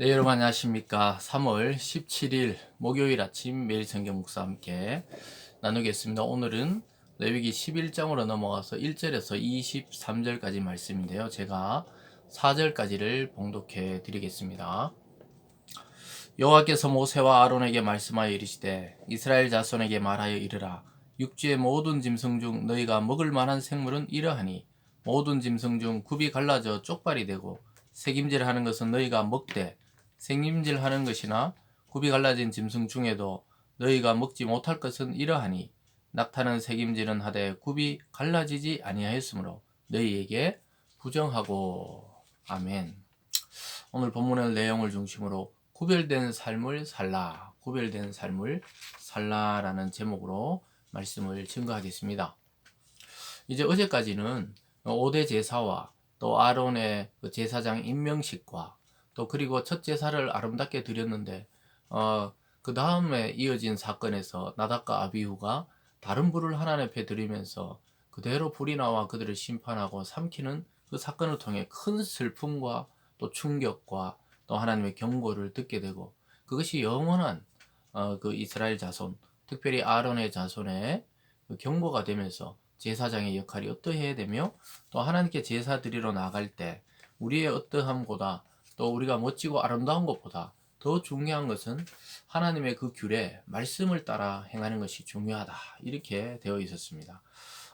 네, 여러분 안녕하십니까. 3월 17일 목요일 아침 매일 성경 묵상 함께 나누겠습니다. 오늘은 레위기 11장으로 넘어가서 1절에서 23절까지 말씀인데요. 제가 4절까지를 봉독해 드리겠습니다. 여호와께서 모세와 아론에게 말씀하여 이르시되 이스라엘 자손에게 말하여 이르라. 육지의 모든 짐승 중 너희가 먹을 만한 생물은 이러하니 모든 짐승 중 굽이 갈라져 쪽발이 되고 새김질하는 것은 너희가 먹되 생김질하는 것이나 굽이 갈라진 짐승 중에도 너희가 먹지 못할 것은 이러하니 낙타는 새김질은 하되 굽이 갈라지지 아니하였으므로 너희에게 부정하고. 아멘. 오늘 본문의 내용을 중심으로 구별된 삶을 살라, 구별된 삶을 살라라는 제목으로 말씀을 증거하겠습니다. 이제 어제까지는 5대 제사와 또 아론의 제사장 임명식과 또 그리고 첫 제사를 아름답게 드렸는데 그 다음에 이어진 사건에서 나답과 아비후가 다른 불을 하나님 앞에 드리면서 그대로 불이 나와 그들을 심판하고 삼키는 그 사건을 통해 큰 슬픔과 또 충격과 또 하나님의 경고를 듣게 되고 그것이 영원한 그 이스라엘 자손, 특별히 아론의 자손의 그 경고가 되면서 제사장의 역할이 어떠해야 되며 또 하나님께 제사 드리러 나갈 때 우리의 어떠함보다 또 우리가 멋지고 아름다운 것보다 더 중요한 것은 하나님의 그 규례, 말씀을 따라 행하는 것이 중요하다. 이렇게 되어 있었습니다.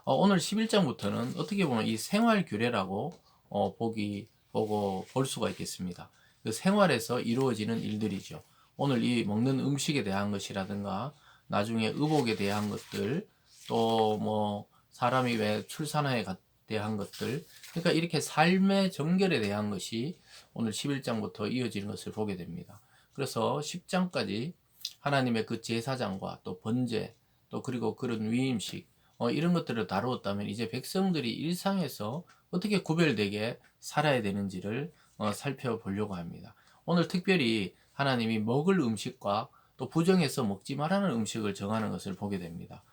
오늘 11장부터는 어떻게 보면 이 생활 규례라고 보고 볼 수가 있겠습니다. 그 생활에서 이루어지는 일들이죠. 오늘 이 먹는 음식에 대한 것이라든가 나중에 의복에 대한 것들 또 뭐 사람이 왜 출산에 대한 것들 그러니까 이렇게 삶의 정결에 대한 것이 오늘 11장부터 이어지는 것을 보게 됩니다. 그래서 10장까지 하나님의 그 제사장과 또 번제 또 그리고 그런 위임식 이런 것들을 다루었다면 이제 백성들이 일상에서 어떻게 구별되게 살아야 되는지를 살펴보려고 합니다. 오늘 특별히 하나님이 먹을 음식과 또 부정해서 먹지 말라는 음식을 정하는 것을 보게 됩니다.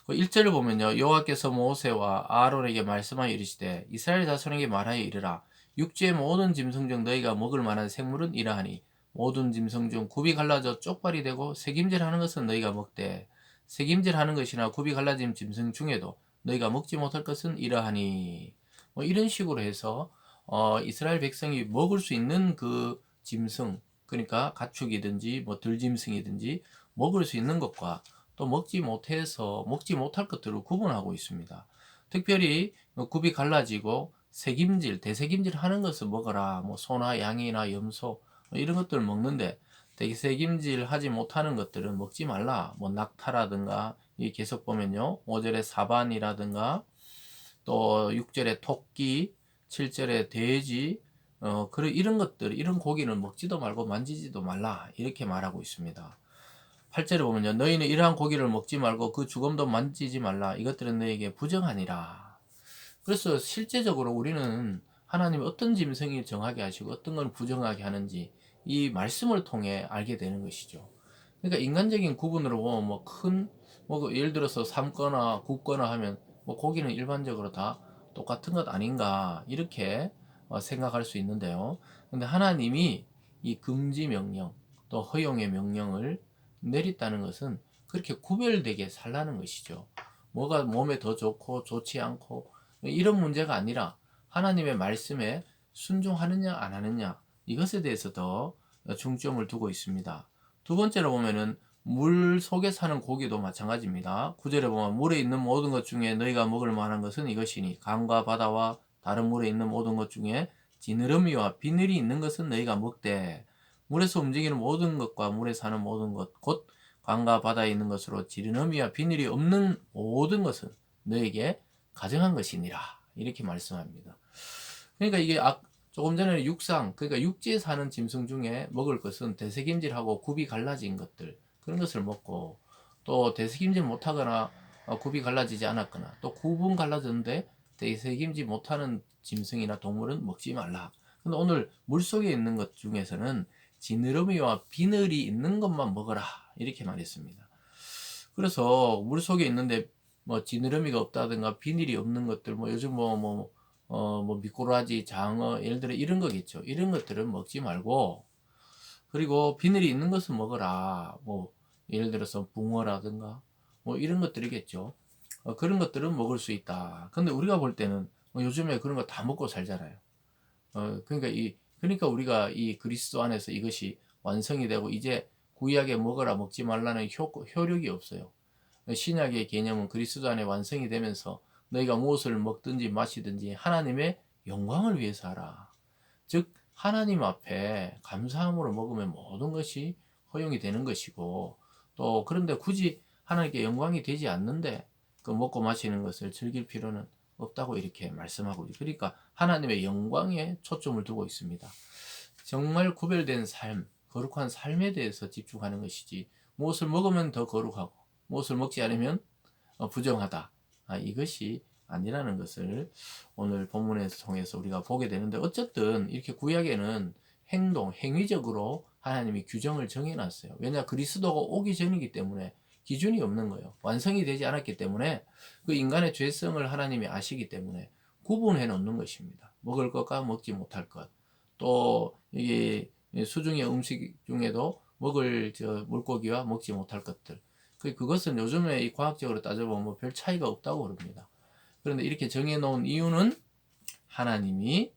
그 1절을 보면요. 여호와께서 모세와 아론에게 말씀하여 이르시되 이스라엘 자손에게 말하여 이르라. 육지의 모든 짐승 중 너희가 먹을 만한 생물은 이러하니 모든 짐승 중 굽이 갈라져 쪽발이 되고 새김질하는 것은 너희가 먹되 새김질하는 것이나 굽이 갈라진 짐승 중에도 너희가 먹지 못할 것은 이러하니 뭐 이런 식으로 해서 이스라엘 백성이 먹을 수 있는 그 짐승 그러니까 가축이든지 뭐 들짐승이든지 먹을 수 있는 것과 또 먹지 못해서 먹지 못할 것들을 구분하고 있습니다. 특별히 굽이 갈라지고 새김질, 대새김질 하는 것을 먹어라. 뭐 소나 양이나 염소 이런 것들을 먹는데 대새김질 하지 못하는 것들은 먹지 말라. 뭐 낙타라든가 이 계속 보면요. 5절에 사반이라든가 또 6절에 토끼, 7절에 돼지 그런 이런 것들, 이런 고기는 먹지도 말고 만지지도 말라. 이렇게 말하고 있습니다. 8절에 보면요. 너희는 이러한 고기를 먹지 말고 그 죽음도 만지지 말라. 이것들은 너희에게 부정하니라. 그래서 실제적으로 우리는 하나님이 어떤 짐승이 정하게 하시고 어떤 건 부정하게 하는지 이 말씀을 통해 알게 되는 것이죠. 그러니까 인간적인 구분으로 보면 뭐 예를 들어서 삶거나 굽거나 하면 뭐 고기는 일반적으로 다 똑같은 것 아닌가 이렇게 생각할 수 있는데요. 근데 하나님이 이 금지 명령 또 허용의 명령을 내렸다는 것은 그렇게 구별되게 살라는 것이죠. 뭐가 몸에 더 좋고 좋지 않고 이런 문제가 아니라 하나님의 말씀에 순종하느냐 안 하느냐 이것에 대해서 더 중점을 두고 있습니다. 두 번째로 보면은 물 속에 사는 고기도 마찬가지입니다. 9절에 보면 물에 있는 모든 것 중에 너희가 먹을 만한 것은 이것이니 강과 바다와 다른 물에 있는 모든 것 중에 지느러미와 비늘이 있는 것은 너희가 먹되 물에서 움직이는 모든 것과 물에 사는 모든 것 곧 강과 바다에 있는 것으로 지느러미와 비늘이 없는 모든 것은 너에게 가정한 것이니라 이렇게 말씀합니다. 그러니까 이게 조금 전에 그러니까 육지에 사는 짐승 중에 먹을 것은 대새김질하고 굽이 갈라진 것들 그런 것을 먹고 또 대새김질 못하거나 굽이 갈라지지 않았거나 또 굽은 갈라졌는데 대새김질 못하는 짐승이나 동물은 먹지 말라. 근데 오늘 물속에 있는 것 중에서는 지느러미와 비늘이 있는 것만 먹어라 이렇게 말했습니다. 그래서 물속에 있는데 뭐 지느러미가 없다든가 비닐이 없는 것들 뭐 요즘 뭐 미꾸라지, 장어 예를 들어 이런 거겠죠. 이런 것들은 먹지 말고 그리고 비늘이 있는 것은 먹어라. 뭐 예를 들어서 붕어라든가 뭐 이런 것들이겠죠. 그런 것들은 먹을 수 있다. 근데 우리가 볼 때는 요즘에 그런 거 다 먹고 살잖아요. 그러니까 우리가 이 그리스도 안에서 이것이 완성이 되고 이제 구약에 먹어라 먹지 말라는 효력이 없어요. 신약의 개념은 그리스도 안에 완성이 되면서 너희가 무엇을 먹든지 마시든지 하나님의 영광을 위해서 하라. 즉 하나님 앞에 감사함으로 먹으면 모든 것이 허용이 되는 것이고, 또 그런데 굳이 하나님께 영광이 되지 않는데 그 먹고 마시는 것을 즐길 필요는 없다고 이렇게 말씀하고 있죠. 그러니까 하나님의 영광에 초점을 두고 있습니다. 정말 구별된 삶, 거룩한 삶에 대해서 집중하는 것이지, 무엇을 먹으면 더 거룩하고 무엇을 먹지 않으면 부정하다, 이것이 아니라는 것을 오늘 본문에서 통해서 우리가 보게 되는데, 어쨌든 이렇게 구약에는 행위적으로 하나님이 규정을 정해놨어요. 왜냐, 그리스도가 오기 전이기 때문에 기준이 없는 거예요. 완성이 되지 않았기 때문에 그 인간의 죄성을 하나님이 아시기 때문에 구분해 놓는 것입니다. 먹을 것과 먹지 못할 것. 또 이게 수중의 음식 중에도 먹을 물고기와 먹지 못할 것들. 그것은 요즘에 이 과학적으로 따져보면 뭐 별 차이가 없다고 그럽니다. 그런데 이렇게 정해놓은 이유는 하나님이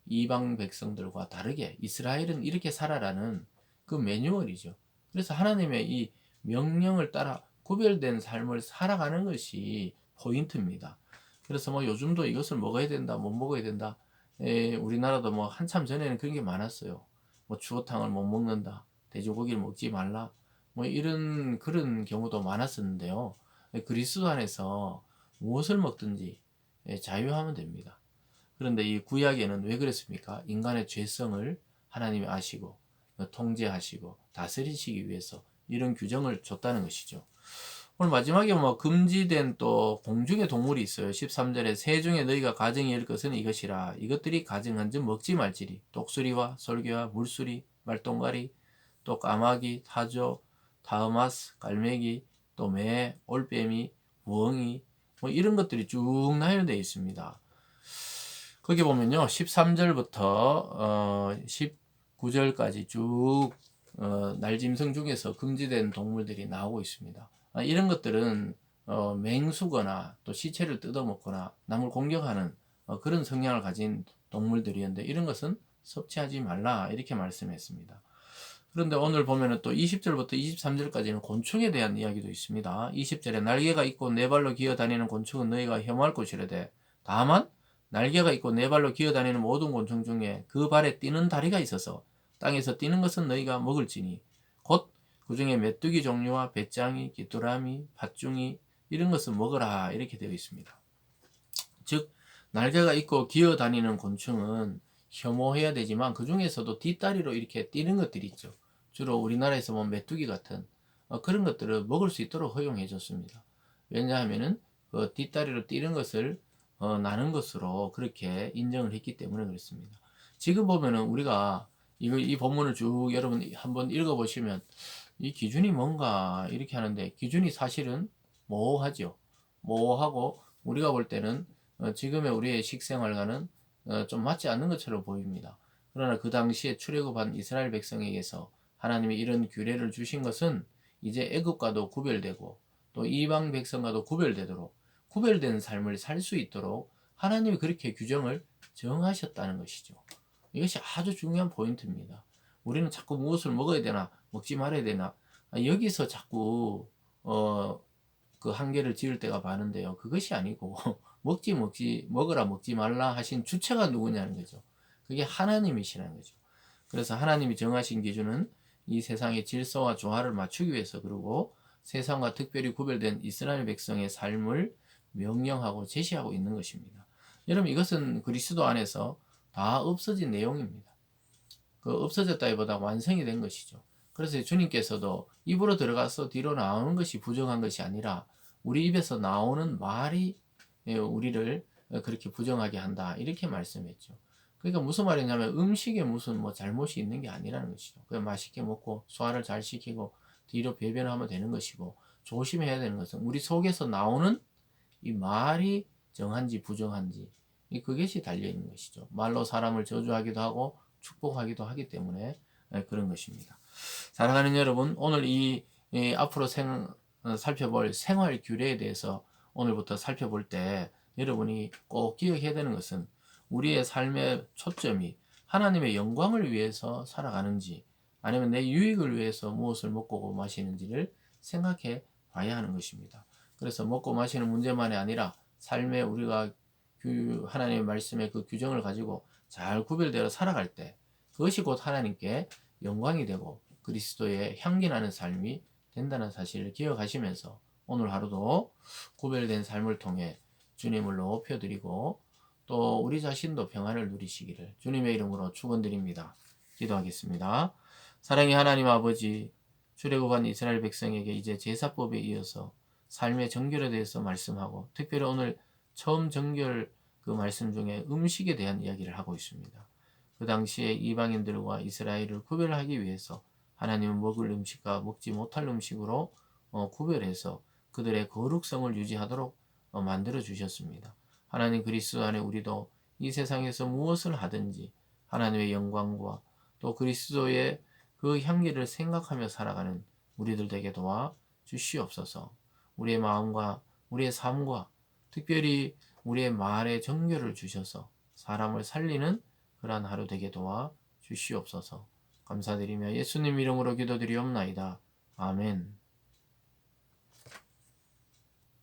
이방 백성들과 다르게 이스라엘은 이렇게 살아라는 그 매뉴얼이죠. 그래서 하나님의 이 명령을 따라 구별된 삶을 살아가는 것이 포인트입니다. 그래서 뭐 요즘도 이것을 먹어야 된다, 못 먹어야 된다. 우리나라도 뭐 한참 전에는 그런 게 많았어요. 뭐 추어탕을 못 먹는다, 돼지고기를 먹지 말라, 뭐 이런 그런 경우도 많았었는데요. 그리스도 안에서 무엇을 먹든지 자유하면 됩니다. 그런데 이 구약에는 왜 그랬습니까? 인간의 죄성을 하나님이 아시고 통제하시고 다스리시기 위해서 이런 규정을 줬다는 것이죠. 오늘 마지막에 뭐 금지된 또 공중의 동물이 있어요. 13절에 새 중에 너희가 가정이 열 것은 이것이라. 이것들이 가증한즉 먹지 말지리. 독수리와 솔개와 물수리, 말똥가리, 또 까마귀, 타조, 다흐마스, 갈매기, 또 매, 올빼미, 부엉이, 뭐 이런 것들이 쭉 나열되어 있습니다. 거기 보면요, 13절부터 19절까지 쭉 날짐승 중에서 금지된 동물들이 나오고 있습니다. 이런 것들은 맹수거나 또 시체를 뜯어먹거나 남을 공격하는 그런 성향을 가진 동물들이었는데, 이런 것은 섭취하지 말라 이렇게 말씀했습니다. 그런데 오늘 보면은 또 20절부터 23절까지는 곤충에 대한 이야기도 있습니다. 20절에 날개가 있고 네 발로 기어다니는 곤충은 너희가 혐오할 것이라되, 다만 날개가 있고 네 발로 기어다니는 모든 곤충 중에 그 발에 뛰는 다리가 있어서 땅에서 뛰는 것은 너희가 먹을지니 곧 그 중에 메뚜기 종류와 배짱이, 귀뚜라미, 팥중이 이런 것은 먹으라 이렇게 되어 있습니다. 즉 날개가 있고 기어다니는 곤충은 혐오해야 되지만 그 중에서도 뒷다리로 이렇게 뛰는 것들이 있죠. 주로 우리나라에서 보면 메뚜기 같은 그런 것들을 먹을 수 있도록 허용해 줬습니다. 왜냐하면은 그 뒷다리로 뛰는 것을 나는 것으로 그렇게 인정을 했기 때문에 그렇습니다. 지금 보면은 우리가 이 본문을 쭉 여러분 한번 읽어보시면 이 기준이 뭔가 이렇게 하는데, 기준이 사실은 모호하죠. 모호하고 우리가 볼 때는 지금의 우리의 식생활과는 좀 맞지 않는 것처럼 보입니다. 그러나 그 당시에 출애굽한 이스라엘 백성에게서 하나님이 이런 규례를 주신 것은 이제 애굽과도 구별되고 또 이방 백성과도 구별되도록, 구별된 삶을 살 수 있도록 하나님이 그렇게 규정을 정하셨다는 것이죠. 이것이 아주 중요한 포인트입니다. 우리는 자꾸 무엇을 먹어야 되나, 먹지 말아야 되나, 여기서 자꾸 그 한계를 지을 때가 많은데요. 그것이 아니고 먹어라 먹지 말라 하신 주체가 누구냐는 거죠. 그게 하나님이시라는 거죠. 그래서 하나님이 정하신 기준은 이 세상의 질서와 조화를 맞추기 위해서, 그리고 세상과 특별히 구별된 이스라엘 백성의 삶을 명령하고 제시하고 있는 것입니다. 여러분, 이것은 그리스도 안에서 다 없어진 내용입니다. 그 없어졌다기보다 완성이 된 것이죠. 그래서 주님께서도 입으로 들어가서 뒤로 나오는 것이 부정한 것이 아니라 우리 입에서 나오는 말이 우리를 그렇게 부정하게 한다 이렇게 말씀했죠. 그러니까 무슨 말이냐면 음식에 무슨 뭐 잘못이 있는 게 아니라는 것이죠. 그냥 맛있게 먹고 소화를 잘 시키고 뒤로 배변하면 되는 것이고, 조심해야 되는 것은 우리 속에서 나오는 이 말이 정한지 부정한지, 그것이 달려 있는 것이죠. 말로 사람을 저주하기도 하고 축복하기도 하기 때문에 그런 것입니다. 사랑하는 여러분, 오늘 앞으로 살펴볼 생활 규례에 대해서 오늘부터 살펴볼 때 여러분이 꼭 기억해야 되는 것은 우리의 삶의 초점이 하나님의 영광을 위해서 살아가는지 아니면 내 유익을 위해서 무엇을 먹고 마시는지를 생각해 봐야 하는 것입니다. 그래서 먹고 마시는 문제만이 아니라 삶에 우리가 하나님의 말씀의 그 규정을 가지고 잘 구별되어 살아갈 때 그것이 곧 하나님께 영광이 되고 그리스도의 향기 나는 삶이 된다는 사실을 기억하시면서 오늘 하루도 구별된 삶을 통해 주님을 높여드리고 또 우리 자신도 평안을 누리시기를 주님의 이름으로 축원드립니다. 기도하겠습니다. 사랑의 하나님 아버지, 출애굽한 이스라엘 백성에게 이제 제사법에 이어서 삶의 정결에 대해서 말씀하고 특별히 오늘 처음 정결 그 말씀 중에 음식에 대한 이야기를 하고 있습니다. 그 당시에 이방인들과 이스라엘을 구별하기 위해서 하나님은 먹을 음식과 먹지 못할 음식으로 구별해서 그들의 거룩성을 유지하도록 만들어 주셨습니다. 하나님 그리스도 안에 우리도 이 세상에서 무엇을 하든지 하나님의 영광과 또 그리스도의 그 향기를 생각하며 살아가는 우리들 되게 도와 주시옵소서. 우리의 마음과 우리의 삶과 특별히 우리의 말의 정결을 주셔서 사람을 살리는 그러한 하루 되게 도와 주시옵소서. 감사드리며 예수님 이름으로 기도드리옵나이다. 아멘.